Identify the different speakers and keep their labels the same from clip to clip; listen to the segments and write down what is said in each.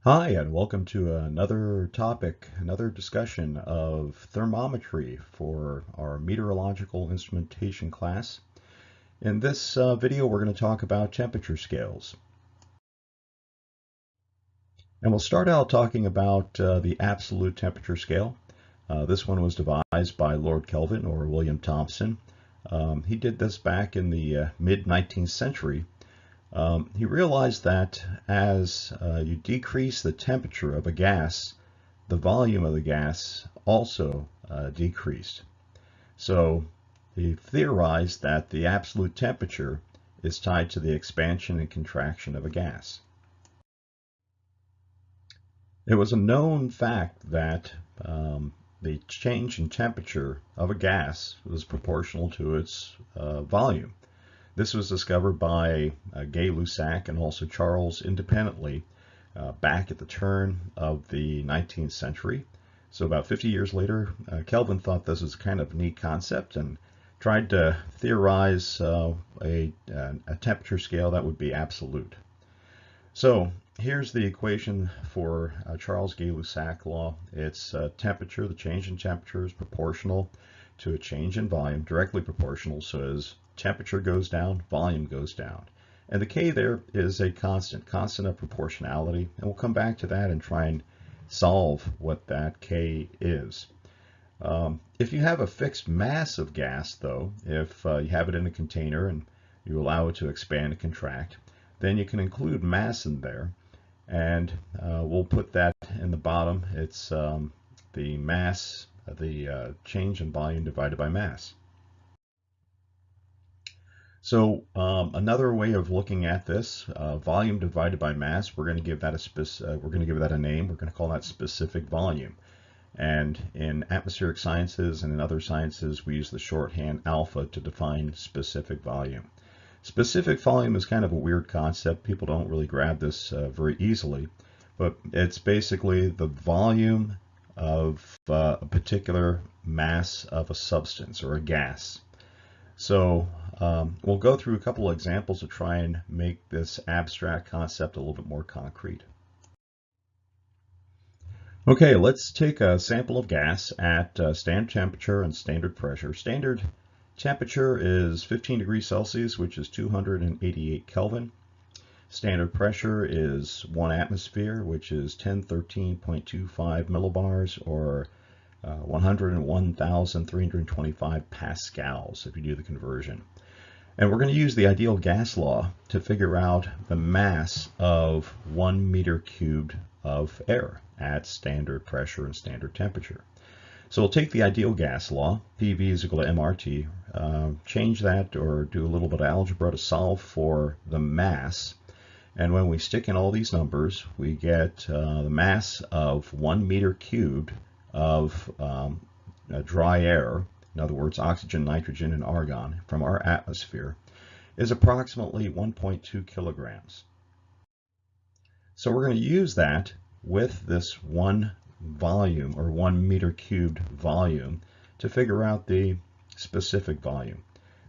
Speaker 1: Hi, and welcome to another topic, another discussion of thermometry for our meteorological instrumentation class. In this video, we're going to talk about temperature scales. And we'll start out talking about the absolute temperature scale. This one was devised by Lord Kelvin, or William Thomson. He did this back in the mid-19th century. He realized that as you decrease the temperature of a gas, the volume of the gas also decreased. So he theorized that the absolute temperature is tied to the expansion and contraction of a gas. It was a known fact that the change in temperature of a gas was proportional to its volume. This was discovered by Gay-Lussac and also Charles independently back at the turn of the 19th century. So about 50 years later, Kelvin thought this was kind of a neat concept and tried to theorize a temperature scale that would be absolute. So here's the equation for Charles Gay-Lussac law. It's temperature, the change in temperature is proportional to a change in volume, directly proportional. So as temperature goes down, volume goes down. And the K there is a constant of proportionality. And we'll come back to that and try and solve what that K is. If you have a fixed mass of gas, though, if you have it in a container and you allow it to expand and contract, then you can include mass in there. And we'll put that in the bottom. It's the mass, the change in volume divided by mass. So another way of looking at this, volume divided by mass, we're going to give that a name. We're going to call that specific volume. And in atmospheric sciences and in other sciences, we use the shorthand alpha to define specific volume. Specific volume is kind of a weird concept. People don't really grab this very easily, but it's basically the volume of a particular mass of a substance or a gas. So we'll go through a couple of examples to try and make this abstract concept a little bit more concrete. Okay, let's take a sample of gas at standard temperature and standard pressure. Standard temperature is 15 degrees Celsius, which is 288 Kelvin. Standard pressure is 1 atmosphere, which is 1013.25 millibars, or 101,325 pascals if you do the conversion. And we're going to use the ideal gas law to figure out the mass of 1 meter cubed of air at standard pressure and standard temperature. So we'll take the ideal gas law, PV is equal to MRT, change that or do a little bit of algebra to solve for the mass. And when we stick in all these numbers, we get the mass of 1 meter cubed of dry air, in other words, oxygen, nitrogen, and argon from our atmosphere, is approximately 1.2 kilograms. So we're going to use that with this one volume, or 1 meter cubed volume, to figure out the specific volume.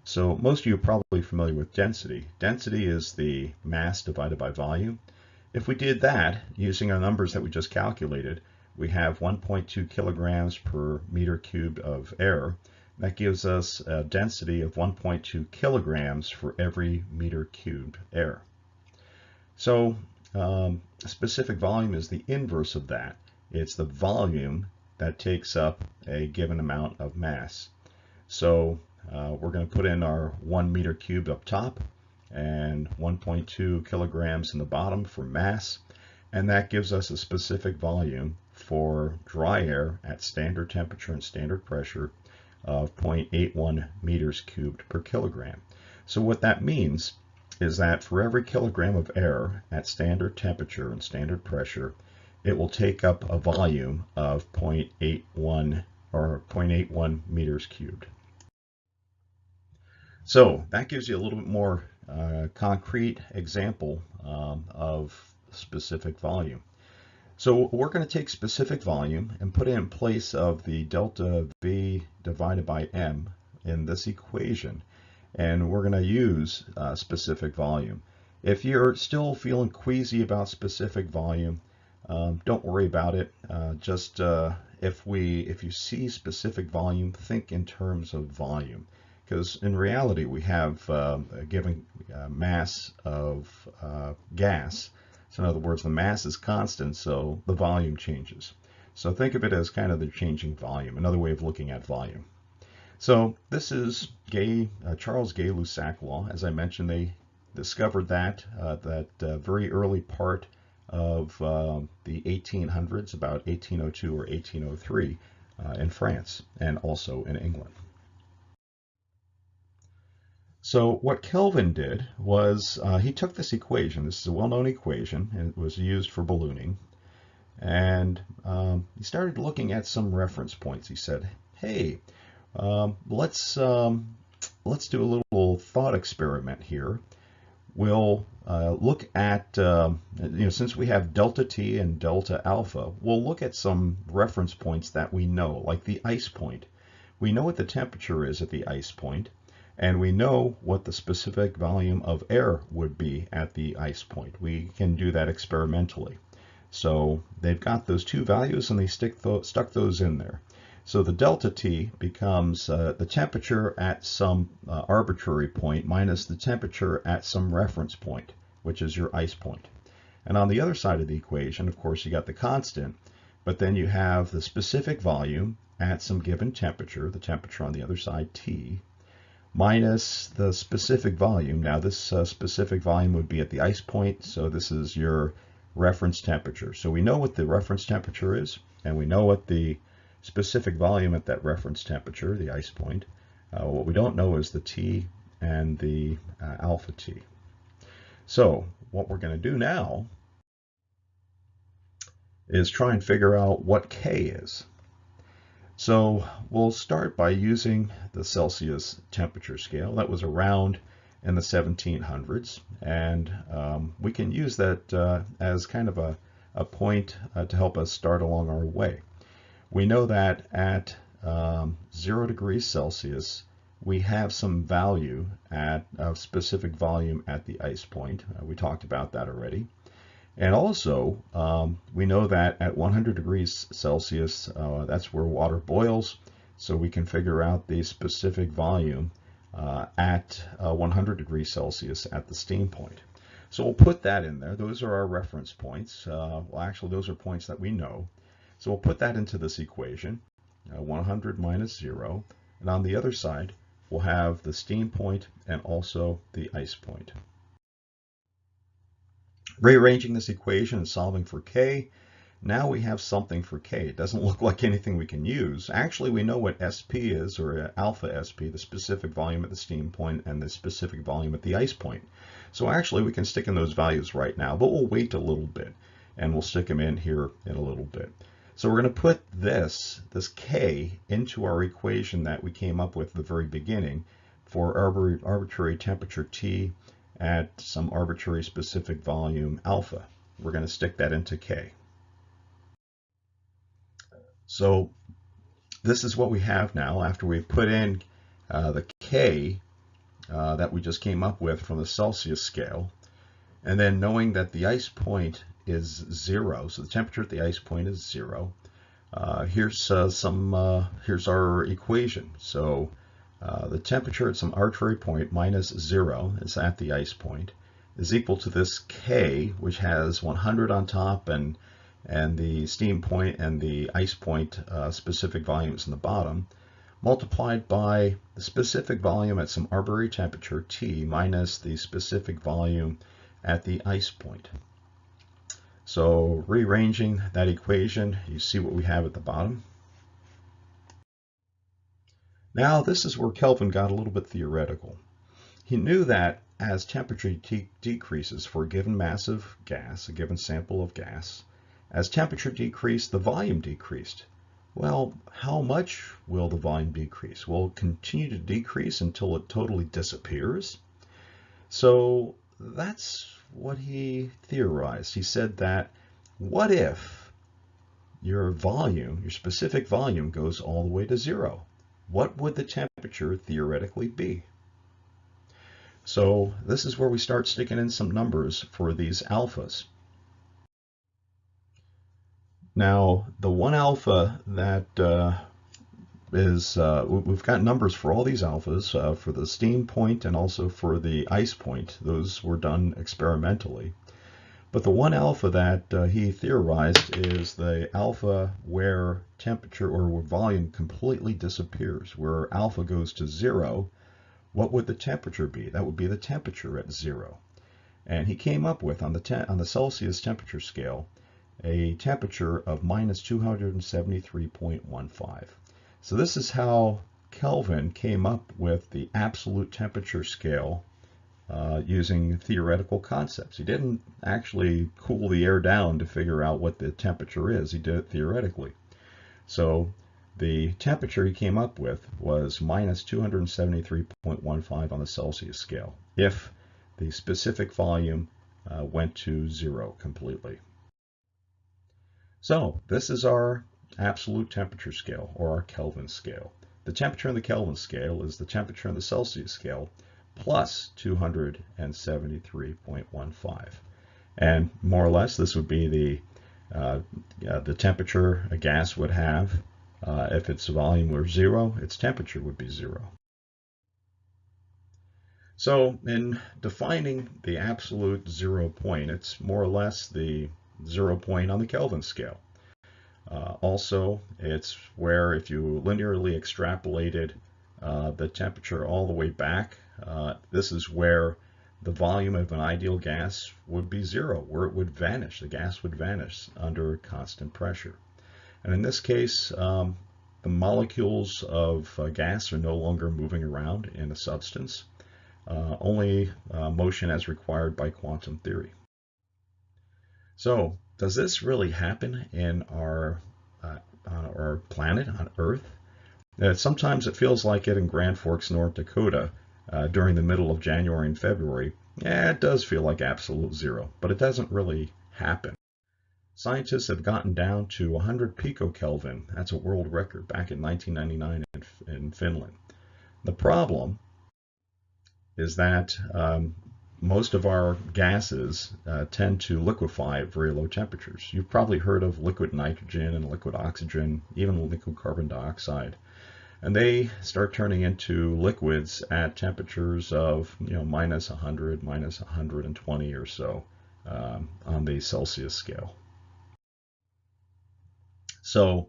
Speaker 1: So most of you are probably familiar with density. Density is the mass divided by volume. If we did that using our numbers that we just calculated, we have 1.2 kilograms per meter cubed of air. That gives us a density of 1.2 kilograms for every meter cubed air. So specific volume is the inverse of that. It's the volume that takes up a given amount of mass. So we're going to put in our 1 meter cubed up top and 1.2 kilograms in the bottom for mass. And that gives us a specific volume for dry air at standard temperature and standard pressure of 0.81 meters cubed per kilogram. So what that means is that for every kilogram of air at standard temperature and standard pressure, it will take up a volume of 0.81 or 0.81 meters cubed. So that gives you a little bit more concrete example of specific volume. So we're going to take specific volume and put it in place of the delta V divided by M in this equation. And we're going to use specific volume. If you're still feeling queasy about specific volume, don't worry about it. Just if you see specific volume, think in terms of volume, because in reality we have a given mass of gas. So in other words, the mass is constant, so the volume changes. So think of it as kind of the changing volume, another way of looking at volume. So this is Charles Gay-Lussac law. As I mentioned, they discovered that very early part of the 1800s, about 1802 or 1803 in France and also in England. So what Kelvin did was he took this equation. This is a well-known equation, and it was used for ballooning. And he started looking at some reference points. He said, hey, let's do a little thought experiment here. We'll look at, since we have delta T and delta alpha, we'll look at some reference points that we know, like the ice point. We know what the temperature is at the ice point, and we know what the specific volume of air would be at the ice point. We can do that experimentally. So they've got those two values, and they stuck those in there. So the delta T becomes the temperature at some arbitrary point minus the temperature at some reference point, which is your ice point. And on the other side of the equation, of course, you got the constant, but then you have the specific volume at some given temperature, the temperature on the other side, T, minus the specific volume. Now this specific volume would be at the ice point, so this is your reference temperature. So we know what the reference temperature is, and we know what the specific volume at that reference temperature, the ice point. What we don't know is the T and the alpha T. So what we're going to do now is try and figure out what K is. So we'll start by using the Celsius temperature scale. That was around in the 1700s, and we can use that as kind of a point to help us start along our way. We know that at 0 degrees Celsius, we have some value at a specific volume at the ice point. We talked about that already. And also, we know that at 100 degrees Celsius, that's where water boils. So we can figure out the specific volume at 100 degrees Celsius at the steam point. So we'll put that in there. Those are our reference points. Well, actually, those are points that we know. So we'll put that into this equation, 100 minus 0. And on the other side, we'll have the steam point and also the ice point. Rearranging this equation and solving for K, now we have something for K. It doesn't look like anything we can use. Actually, we know what SP is, or alpha SP, the specific volume at the steam point and the specific volume at the ice point. So actually, we can stick in those values right now, but we'll wait a little bit, and we'll stick them in here in a little bit. So we're going to put this K into our equation that we came up with at the very beginning for arbitrary temperature T at some arbitrary specific volume alpha. We're going to stick that into K. So this is what we have now after we've put in the K that we just came up with from the Celsius scale, and then knowing that the ice point is 0, so the temperature at the ice point is 0. Here's our equation. So the temperature at some arbitrary point minus 0 is at the ice point is equal to this K, which has 100 on top and the steam point and the ice point specific volumes in the bottom, multiplied by the specific volume at some arbitrary temperature T minus the specific volume at the ice point. So rearranging that equation, you see what we have at the bottom. Now this is where Kelvin got a little bit theoretical. He knew that as temperature decreases for a given mass of gas, a given sample of gas, as temperature decreased, the volume decreased. Well, how much will the volume decrease? Will it continue to decrease until it totally disappears? So that's what he theorized. He said that what if your volume, your specific volume, goes all the way to 0? What would the temperature theoretically be? So this is where we start sticking in some numbers for these alphas. Now, the 1 alpha that we've got numbers for all these alphas for the steam point and also for the ice point. Those were done experimentally. But the 1 alpha that he theorized is the alpha where temperature or where volume completely disappears. Where alpha goes to 0, what would the temperature be? That would be the temperature at 0. And he came up with, on the Celsius temperature scale, a temperature of minus 273.15. So this is how Kelvin came up with the absolute temperature scale using theoretical concepts. He didn't actually cool the air down to figure out what the temperature is. He did it theoretically. So the temperature he came up with was minus 273.15 on the Celsius scale if the specific volume went to 0 completely. So this is our absolute temperature scale, or our Kelvin scale. The temperature on the Kelvin scale is the temperature on the Celsius scale plus 273.15. And more or less, this would be the temperature a gas would have. If its volume were 0, its temperature would be 0. So in defining the absolute 0 point, it's more or less the 0 point on the Kelvin scale. Also, it's where if you linearly extrapolated the temperature all the way back, this is where the volume of an ideal gas would be 0, where it would vanish. The gas would vanish under constant pressure. And in this case, the molecules of gas are no longer moving around in a substance, only motion as required by quantum theory. So, does this really happen in our planet, on Earth? Sometimes it feels like it in Grand Forks, North Dakota during the middle of January and February. Yeah, it does feel like absolute 0, but it doesn't really happen. Scientists have gotten down to 100 picokelvin. That's a world record back in 1999 in Finland. The problem is that most of our gases tend to liquefy at very low temperatures. You've probably heard of liquid nitrogen and liquid oxygen, even liquid carbon dioxide. And they start turning into liquids at temperatures of minus 100, minus 120 or so on the Celsius scale. So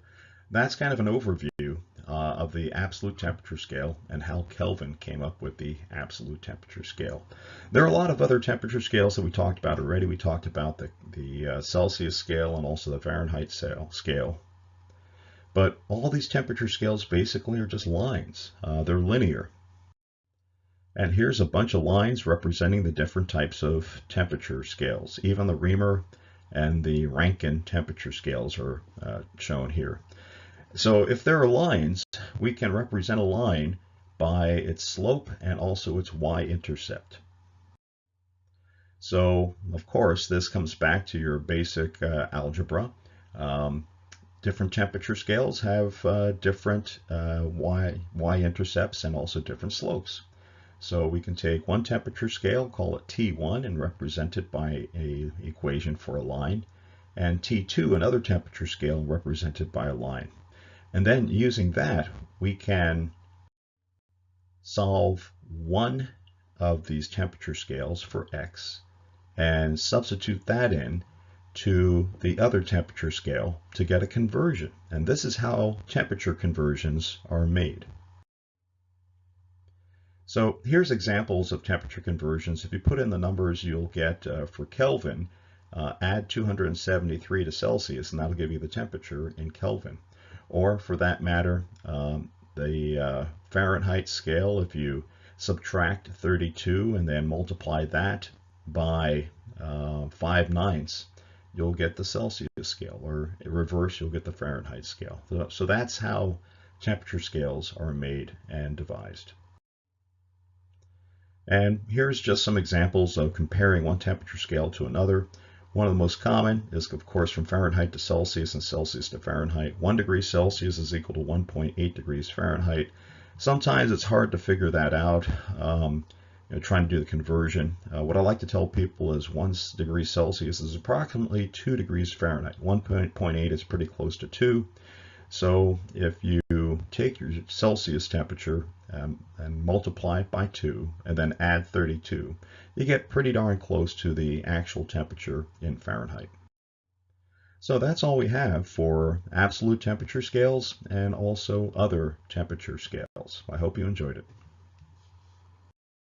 Speaker 1: that's kind of an overview of the absolute temperature scale and how Kelvin came up with the absolute temperature scale. There are a lot of other temperature scales that we talked about already. We talked about the Celsius scale and also the Fahrenheit scale. But all these temperature scales basically are just lines. They're linear. And here's a bunch of lines representing the different types of temperature scales. Even the Reamer and the Rankine temperature scales are shown here. So if there are lines, we can represent a line by its slope and also its y-intercept. So, of course, this comes back to your basic algebra. Different temperature scales have different y-intercepts and also different slopes. So we can take one temperature scale, call it T1, and represent it by an equation for a line, and T2, another temperature scale, represented by a line. And then using that, we can solve one of these temperature scales for X and substitute that in to the other temperature scale to get a conversion. And this is how temperature conversions are made. So here's examples of temperature conversions. If you put in the numbers you'll get for Kelvin, add 273 to Celsius, and that'll give you the temperature in Kelvin. Or for that matter, the Fahrenheit scale, if you subtract 32 and then multiply that by 5/9, you'll get the Celsius scale, or in reverse, you'll get the Fahrenheit scale. So that's how temperature scales are made and devised. And here's just some examples of comparing one temperature scale to another. One of the most common is, of course, from Fahrenheit to Celsius and Celsius to Fahrenheit. 1 degree Celsius is equal to 1.8 degrees Fahrenheit. Sometimes it's hard to figure that out. trying to do the conversion. What I like to tell people is 1 degree Celsius is approximately 2 degrees Fahrenheit. 1.8 is pretty close to 2. So if you take your Celsius temperature and multiply it by 2 and then add 32, you get pretty darn close to the actual temperature in Fahrenheit. So that's all we have for absolute temperature scales and also other temperature scales. I hope you enjoyed it.